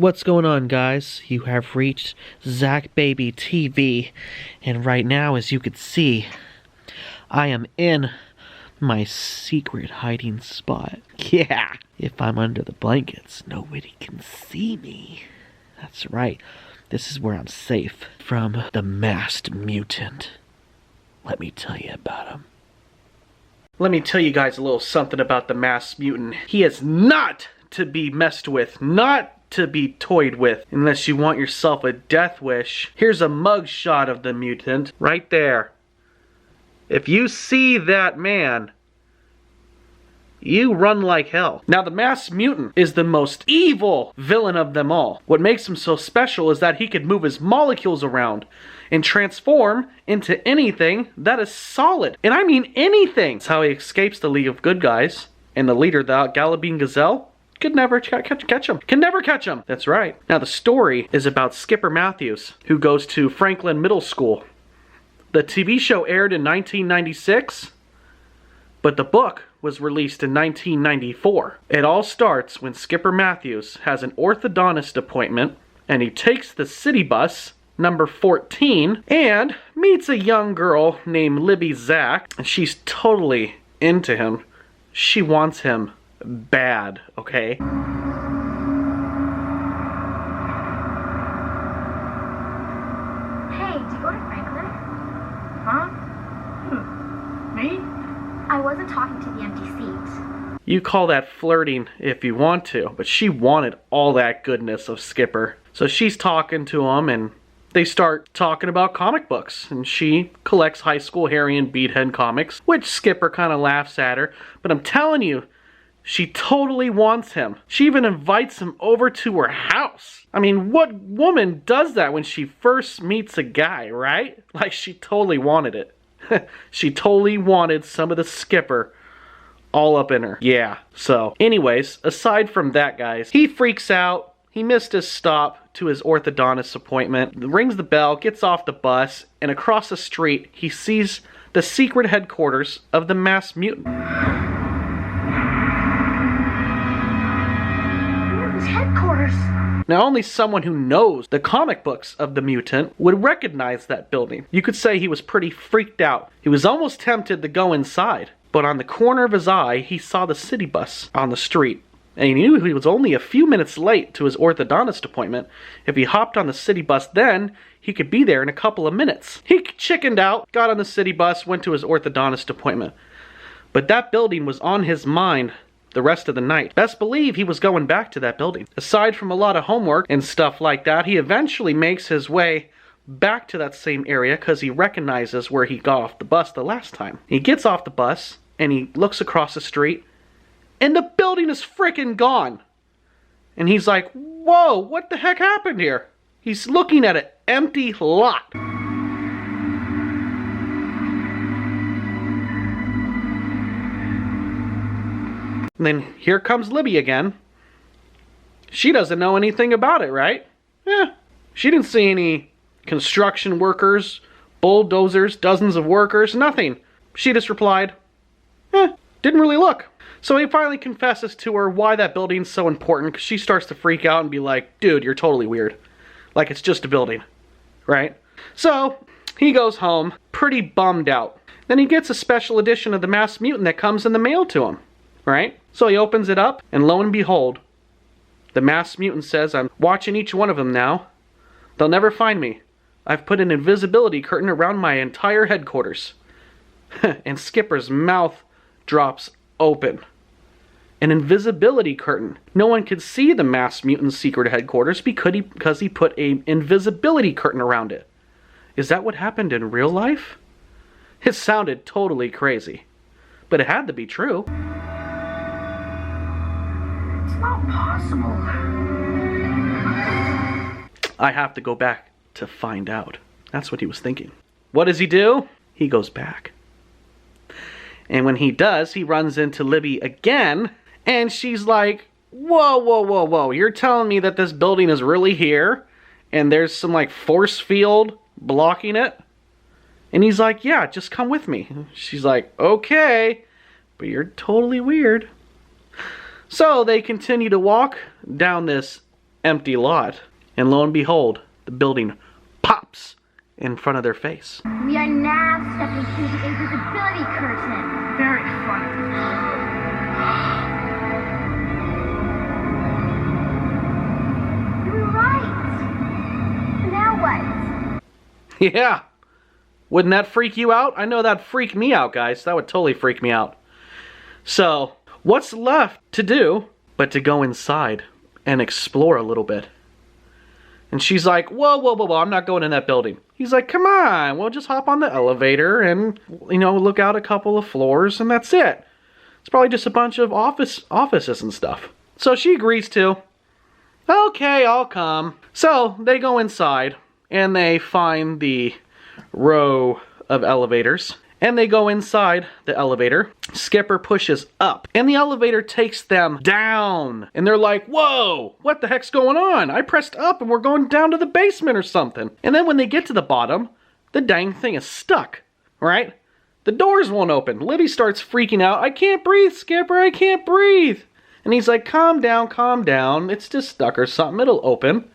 What's going on, guys? You have reached Zach Baby TV, and right now, as you can see, I am in my secret hiding spot. Yeah, if I'm under the blankets, nobody can see me. That's right, this is where I'm safe from the masked mutant. Let me tell you about him. Let me tell you guys a little something about the masked mutant. He is not to be messed with, not to be toyed with, unless you want yourself a death wish. Here's a mug shot of the mutant, right there. If you see that man, you run like hell. Now, the masked mutant is the most evil villain of them all. What makes him so special is that he can move his molecules around and transform into anything that is solid. And I mean anything. That's how he escapes the League of Good Guys. And the leader, the Galabine Gazelle, could never catch him. Can never catch him. That's right. Now, the story is about Skipper Matthews, who goes to Franklin Middle School. The TV show aired in 1996, but the book was released in 1994. It all starts when Skipper Matthews has an orthodontist appointment, and he takes the city bus, number 14, and meets a young girl named Libby Zach, and she's totally into him. She wants him bad, okay? Hey, do you go to Franklin? Huh? Me? I wasn't talking to the empty seat. You call that flirting if you want to, but she wanted all that goodness of Skipper. So she's talking to him, and they start talking about comic books, and she collects high school Harry and Beathead comics, which Skipper kind of laughs at her. But I'm telling you, she totally wants him. She even invites him over to her house. I mean, what woman does that when she first meets a guy, right? Like, she totally wanted it. She totally wanted some of the Skipper all up in her. Yeah, so anyways, aside from that, guys, he freaks out. He missed his stop to his orthodontist appointment, rings the bell, gets off the bus, and across the street, he sees the secret headquarters of the masked mutant. Mutant's headquarters. Now, only someone who knows the comic books of the mutant would recognize that building. You could say he was pretty freaked out. He was almost tempted to go inside, but on the corner of his eye, he saw the city bus on the street. And he knew he was only a few minutes late to his orthodontist appointment. If he hopped on the city bus then, he could be there in a couple of minutes. He chickened out, got on the city bus, went to his orthodontist appointment. But that building was on his mind the rest of the night. Best believe he was going back to that building. Aside from a lot of homework and stuff like that, he eventually makes his way back to that same area because he recognizes where he got off the bus the last time. He gets off the bus and he looks across the street, and the building is freaking gone. And he's like, whoa, what the heck happened here? He's looking at an empty lot. And then here comes Libby again. She doesn't know anything about it, right? She didn't see any construction workers, bulldozers, dozens of workers, nothing. She just replied, didn't really look. So he finally confesses to her why that building's so important, because she starts to freak out and be like, dude, you're totally weird. Like, it's just a building, right? So he goes home, pretty bummed out. Then he gets a special edition of the Masked Mutant that comes in the mail to him, right? So he opens it up, and lo and behold, the Masked Mutant says, I'm watching each one of them now. They'll never find me. I've put an invisibility curtain around my entire headquarters. And Skipper's mouth drops open. An invisibility curtain. No one could see the Masked Mutant's secret headquarters because he put an invisibility curtain around it. Is that what happened in real life? It sounded totally crazy, but it had to be true. It's not possible. I have to go back to find out. That's what he was thinking. What does he do? He goes back. And when he does, he runs into Libby again, and she's like, whoa, whoa, whoa, whoa, you're telling me that this building is really here, and there's some, like, force field blocking it? And he's like, yeah, just come with me. She's like, okay, but you're totally weird. So they continue to walk down this empty lot. And lo and behold, the building pops in front of their face. We are now stepping through the invisibility curtain. Very funny. You were right. Now what? Yeah. Wouldn't that freak you out? I know that'd freak me out, guys. That would totally freak me out. So, what's left to do but to go inside and explore a little bit? And she's like, whoa, whoa, whoa, whoa, I'm not going in that building. He's like, come on, we'll just hop on the elevator and, you know, look out a couple of floors and that's it. It's probably just a bunch of offices and stuff. So she agrees to. Okay, I'll come. So they go inside and they find the row of elevators. And they go inside the elevator. Skipper pushes up. And the elevator takes them down. And they're like, whoa, what the heck's going on? I pressed up and we're going down to the basement or something. And then when they get to the bottom, the dang thing is stuck, right? The doors won't open. Libby starts freaking out. I can't breathe, Skipper, I can't breathe. And he's like, calm down. It's just stuck or something. It'll open.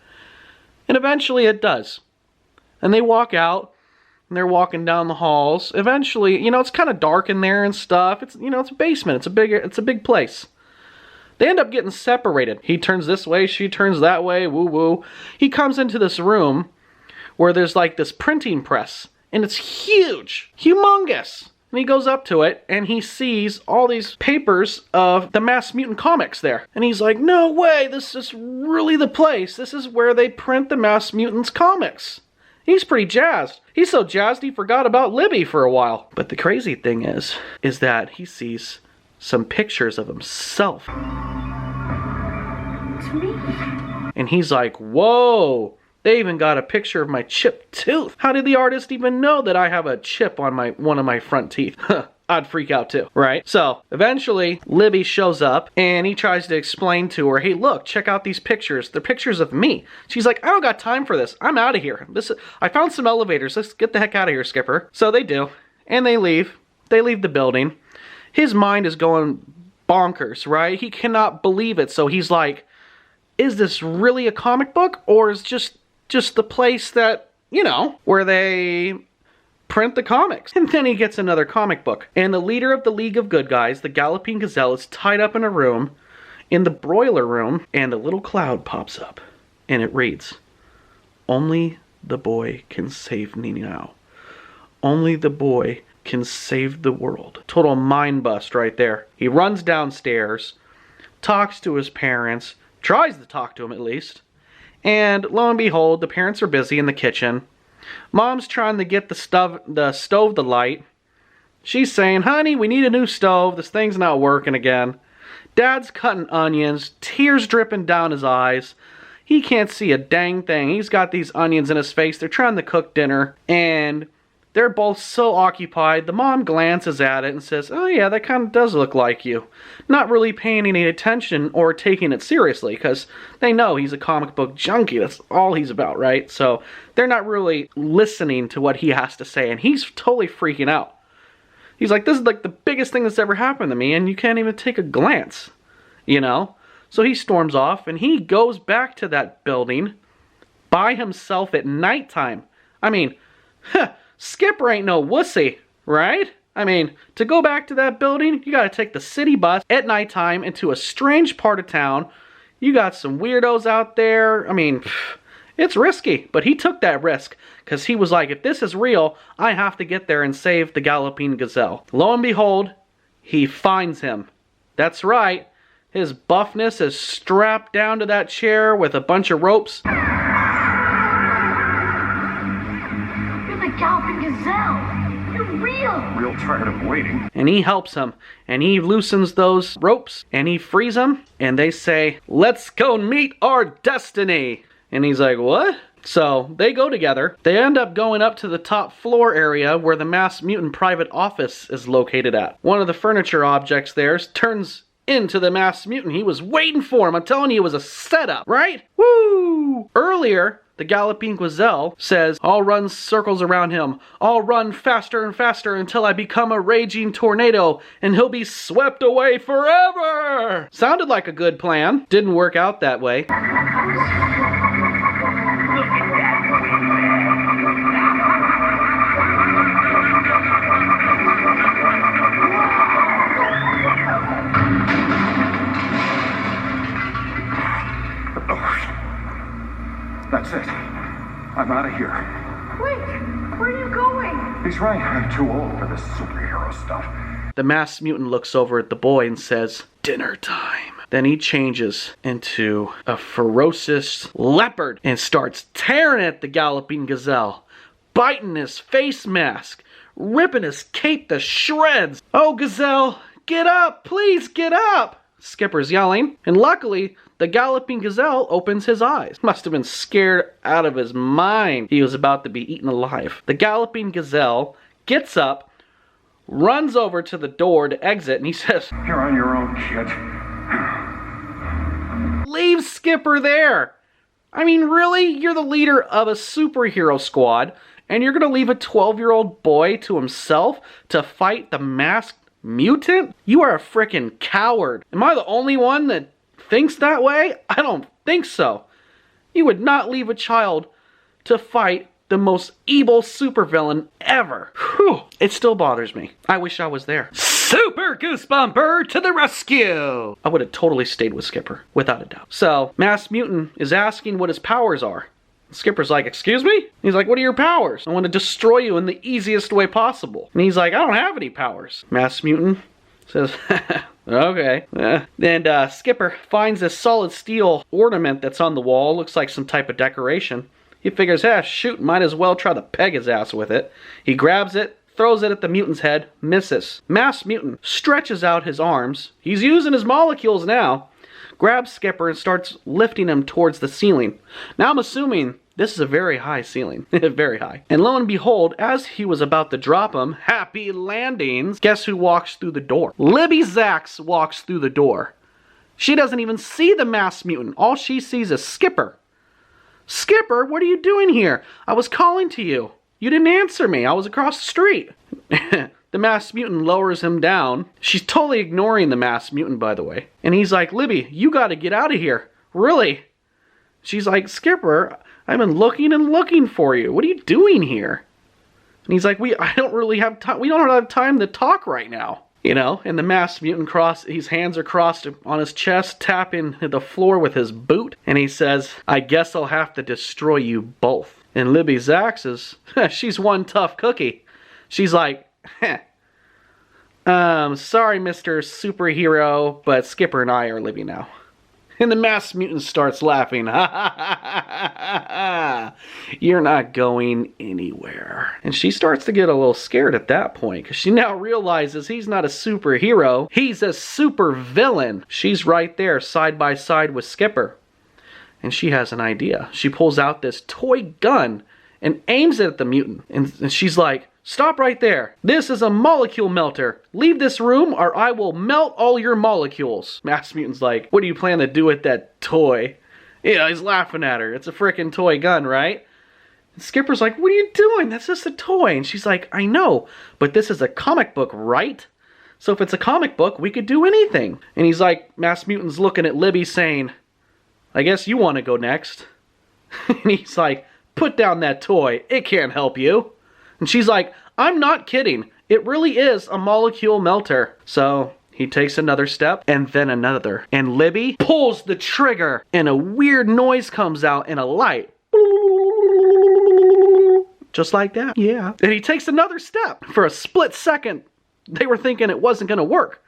And eventually it does. And they walk out. And they're walking down the halls. Eventually, you know, it's kind of dark in there and stuff. It's, you know, it's a basement. It's a big place. They end up getting separated. He turns this way, she turns that way, woo woo. He comes into this room where there's like this printing press. And it's huge, humongous. And he goes up to it and he sees all these papers of the Mass Mutant comics there. And he's like, no way, this is really the place. This is where they print the Mass Mutants comics. He's pretty jazzed. He's so jazzed he forgot about Libby for a while. But the crazy thing is that he sees some pictures of himself. It's me. And he's like, whoa, they even got a picture of my chipped tooth. How did the artist even know that I have a chip on one of my front teeth? I'd freak out too, right? So eventually Libby shows up and he tries to explain to her, hey, look, check out these pictures. They're pictures of me. She's like, I don't got time for this. I'm out of here. I found some elevators. Let's get the heck out of here, Skipper. So they do. And they leave. They leave the building. His mind is going bonkers, right? He cannot believe it. So he's like, is this really a comic book? Or is just the place that, you know, where they print the comics? And then he gets another comic book. And the leader of the League of Good Guys, the Galloping Gazelle, is tied up in a room, in the broiler room, and a little cloud pops up. And it reads, only the boy can save me now. Only the boy can save the world. Total mind bust right there. He runs downstairs, talks to his parents, tries to talk to him at least, and lo and behold, the parents are busy in the kitchen. Mom's trying to get the stove to light. She's saying, honey, we need a new stove. This thing's not working again. Dad's cutting onions, tears dripping down his eyes. He can't see a dang thing. He's got these onions in his face. They're trying to cook dinner, and they're both so occupied. The mom glances at it and says, oh yeah, that kind of does look like you. Not really paying any attention or taking it seriously, because they know he's a comic book junkie. That's all he's about, right? So they're not really listening to what he has to say, and he's totally freaking out. He's like, this is like the biggest thing that's ever happened to me, and you can't even take a glance, you know? So he storms off, and he goes back to that building by himself at nighttime. I mean, Skipper ain't no wussy, right? I mean, to go back to that building, you gotta take the city bus at nighttime into a strange part of town. You got some weirdos out there. I mean, it's risky, but he took that risk because he was like, if this is real, I have to get there and save the Galloping Gazelle. Lo and behold, he finds him. That's right. His buffness is strapped down to that chair with a bunch of ropes. You're the Galloping Gazelle. You're real. Real tired of waiting. And he helps him. And he loosens those ropes. And he frees him. And they say, let's go meet our destiny. And he's like, what? So they go together. They end up going up to the top floor area where the Mass Mutant private office is located at. One of the furniture objects there turns into the Mass Mutant. He was waiting for him. I'm telling you, it was a setup, right? Woo! Earlier, the galloping gazelle says, "I'll run circles around him. I'll run faster and faster until I become a raging tornado and he'll be swept away forever." Sounded like a good plan. Didn't work out that way. That's it. I'm out of here. Wait, where are you going? He's right. I'm too old for this superhero stuff. The masked mutant looks over at the boy and says, "Dinner time." Then he changes into a ferocious leopard and starts tearing at the galloping gazelle, biting his face mask, ripping his cape to shreds. "Oh, gazelle, get up! Please get up!" Skipper's yelling, and luckily, the galloping gazelle opens his eyes. Must have been scared out of his mind. He was about to be eaten alive. The galloping gazelle gets up, runs over to the door to exit, and he says, You're on your own, kid. "Leave Skipper there. I mean, really? You're the leader of a superhero squad, and you're gonna leave a 12-year-old boy to himself to fight the masked mutant? You are a frickin' coward. Am I the only one that thinks that way? I don't think so. You would not leave a child to fight the most evil supervillain ever." Whew. It still bothers me. I wish I was there. Super Goosebumper to the rescue! I would have totally stayed with Skipper, without a doubt. So, Masked Mutant is asking what his powers are. Skipper's like, "Excuse me?" He's like, "What are your powers? I want to destroy you in the easiest way possible." And he's like, "I don't have any powers." Masked Mutant says, "Okay." Then Skipper finds this solid steel ornament that's on the wall. Looks like some type of decoration. He figures, shoot, might as well try to peg his ass with it. He grabs it, throws it at the mutant's head, misses. Masked Mutant stretches out his arms. He's using his molecules now. Grabs Skipper and starts lifting him towards the ceiling. Now I'm assuming this is a very high ceiling. Very high. And lo and behold, as he was about to drop him, happy landings, guess who walks through the door? Libby Zax walks through the door. She doesn't even see the Masked Mutant. All she sees is Skipper. "Skipper, what are you doing here? I was calling to you. You didn't answer me. I was across the street." The Masked Mutant lowers him down. She's totally ignoring the Masked Mutant, by the way. And he's like, "Libby, you gotta get out of here. Really?" She's like, "Skipper, I've been looking and looking for you. What are you doing here?" And he's like, I don't really have time. We don't have time to talk right now. You know, and the Masked Mutant his hands are crossed on his chest, tapping the floor with his boot. And he says, "I guess I'll have to destroy you both." And Libby Zax she's one tough cookie. She's like, "Sorry, Mr. Superhero, but Skipper and I are leaving now." And the Masked Mutant starts laughing. "Ha ha ha ha ha ha! You're not going anywhere." And she starts to get a little scared at that point, because she now realizes he's not a superhero, he's a super villain. She's right there, side by side with Skipper. And she has an idea. She pulls out this toy gun and aims it at the mutant. And she's like, "Stop right there. This is a molecule melter. Leave this room or I will melt all your molecules." Masked Mutant's like, "What do you plan to do with that toy?" You know, he's laughing at her. It's a frickin' toy gun, right? And Skipper's like, "What are you doing? That's just a toy." And she's like, "I know, but this is a comic book, right? So if it's a comic book, we could do anything." And he's like, Masked Mutant's looking at Libby saying, "I guess you want to go next." And he's like, "Put down that toy. It can't help you." And she's like, "I'm not kidding. It really is a molecule melter." So he takes another step and then another. And Libby pulls the trigger and a weird noise comes out and a light. Just like that. Yeah. And he takes another step. For a split second, they were thinking it wasn't going to work.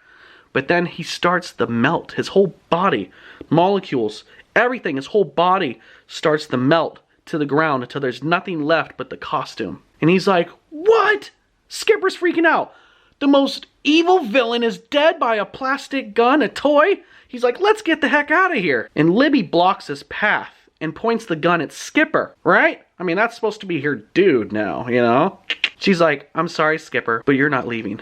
But then he starts to melt. His whole body, molecules, everything, his whole body starts to melt to the ground until there's nothing left but the costume. And he's like, "What?" Skipper's freaking out. The most evil villain is dead by a plastic gun, a toy. He's like, "Let's get the heck out of here." And Libby blocks his path and points the gun at Skipper, right? I mean, that's supposed to be her dude now, you know? She's like, "I'm sorry, Skipper, but you're not leaving."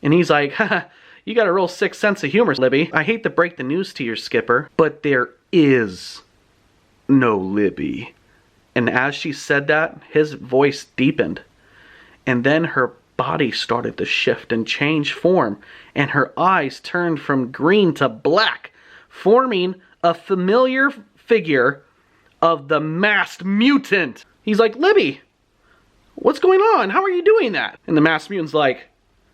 And he's like, "Haha, you got a real sick sense of humor, Libby. I hate to break the news to your Skipper, but there is no Libby. And as she said that, his voice deepened. And then her body started to shift and change form. And her eyes turned from green to black, forming a familiar figure of the masked mutant. He's like, Libby, what's going on? How are you doing that? And the masked mutant's like,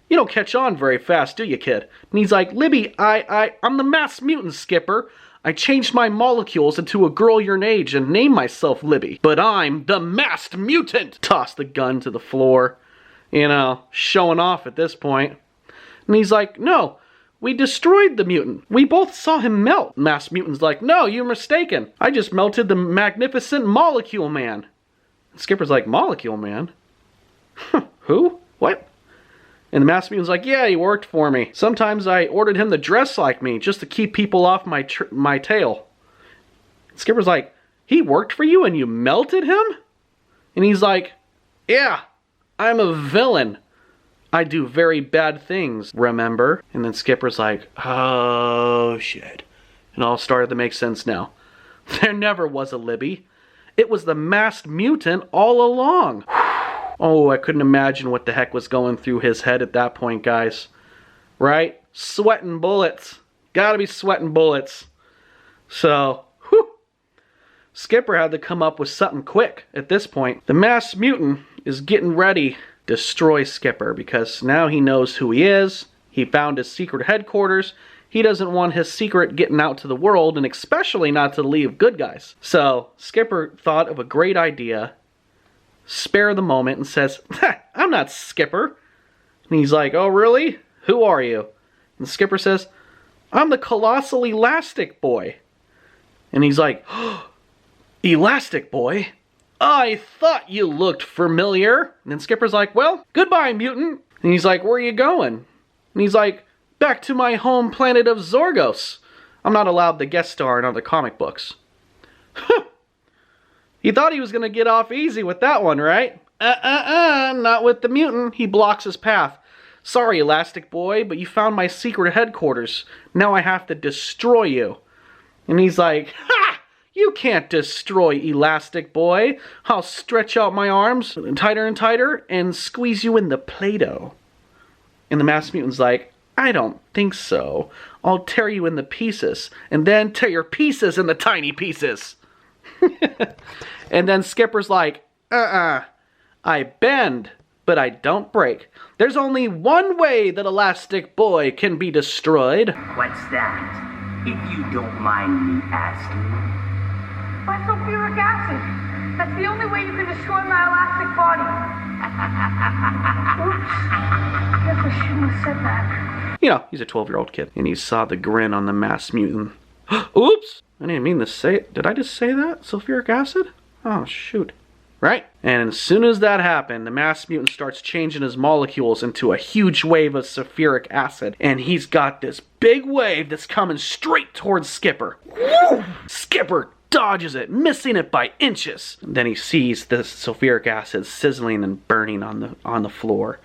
you don't catch on very fast, do you, kid? And he's like, Libby, I'm the masked mutant, Skipper. I changed my molecules into a girl your age and named myself Libby. But I'm the masked mutant! Tossed the gun to the floor. You know, showing off at this point. And he's like, no, we destroyed the mutant. We both saw him melt. Masked mutant's like, no, you're mistaken. I just melted the magnificent Molecule Man. And Skipper's like, Molecule Man? Who? What? And the masked mutant's like, yeah, he worked for me. Sometimes I ordered him to dress like me just to keep people off my tail. And Skipper's like, he worked for you and you melted him? And he's like, yeah, I'm a villain. I do very bad things, remember? And then Skipper's like, oh, shit. And all started to make sense now. There never was a Libby. It was the masked mutant all along. Oh, I couldn't imagine what the heck was going through his head at that point, guys. Right? Sweating bullets. Gotta be sweating bullets. So, whew. Skipper had to come up with something quick at this point. The masked mutant is getting ready to destroy Skipper because now he knows who he is. He found his secret headquarters. He doesn't want his secret getting out to the world, and especially not to the League of Good Guys. So, Skipper thought of a great idea. Spare the moment and says, I'm not Skipper. And he's like, oh really? Who are you? And Skipper says, I'm the colossal Elastic Boy. And he's like, oh, Elastic Boy? I thought you looked familiar. And then Skipper's like, well, goodbye, mutant. And he's like, where are you going? And he's like, back to my home planet of Zorgos. I'm not allowed to guest star in other comic books. He thought he was going to get off easy with that one, right? Not with the mutant. He blocks his path. Sorry, Elastic Boy, but you found my secret headquarters. Now I have to destroy you. And he's like, ha! You can't destroy Elastic Boy. I'll stretch out my arms tighter and tighter and squeeze you in the Play-Doh. And the masked mutant's like, I don't think so. I'll tear you into pieces and then tear your pieces into tiny pieces. And then Skipper's like, I bend, but I don't break. There's only one way that Elastic Boy can be destroyed. What's that? If you don't mind me asking. By sulfuric acid. That's the only way you can destroy my elastic body. Oops. Guess I shouldn't have said that. You know, he's a 12-year-old kid. And he saw the grin on the masked mutant. Oops! I didn't mean to say it. Did I just say that? Sulfuric acid? Oh, shoot. Right? And as soon as that happened, the masked mutant starts changing his molecules into a huge wave of sulfuric acid. And he's got this big wave that's coming straight towards Skipper. Woo! Skipper dodges it, missing it by inches. And then he sees this sulfuric acid sizzling and burning on the floor.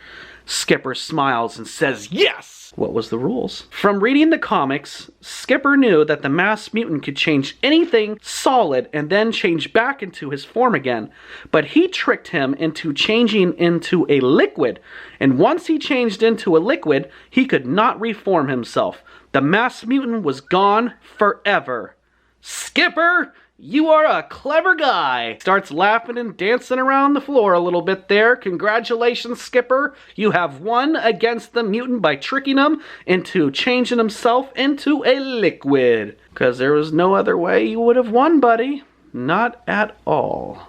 Skipper smiles and says, yes! What was the rules? From reading the comics, Skipper knew that the masked mutant could change anything solid and then change back into his form again. But he tricked him into changing into a liquid. And once he changed into a liquid, he could not reform himself. The masked mutant was gone forever. Skipper, you are a clever guy. Starts laughing and dancing around the floor a little bit there. Congratulations, Skipper. You have won against the mutant by tricking him into changing himself into a liquid. Because there was no other way you would have won, buddy. Not at all.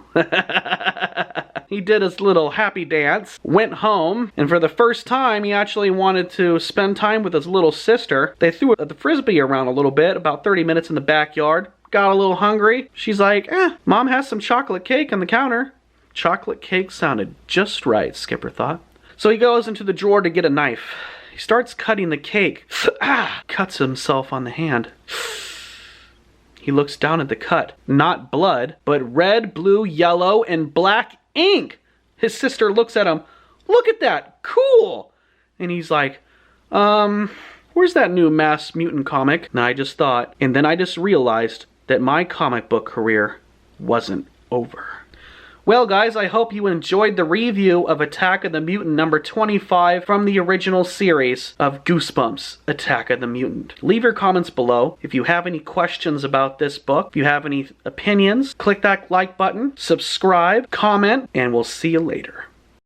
He did his little happy dance, went home, and for the first time he actually wanted to spend time with his little sister. They threw the frisbee around a little bit, about 30 minutes in the backyard. Got a little hungry. She's like, Mom has some chocolate cake on the counter. Chocolate cake sounded just right, Skipper thought. So he goes into the drawer to get a knife. He starts cutting the cake. Cuts himself on the hand. He looks down at the cut. Not blood, but red, blue, yellow, and black ink. His sister looks at him. Look at that. Cool. And he's like, where's that new masked mutant comic? And I just thought, and then I just realized that my comic book career wasn't over. Well guys, I hope you enjoyed the review of Attack of the Mutant number 25 from the original series of Goosebumps, Attack of the Mutant. Leave your comments below. If you have any questions about this book, if you have any opinions, click that like button, subscribe, comment, and we'll see you later.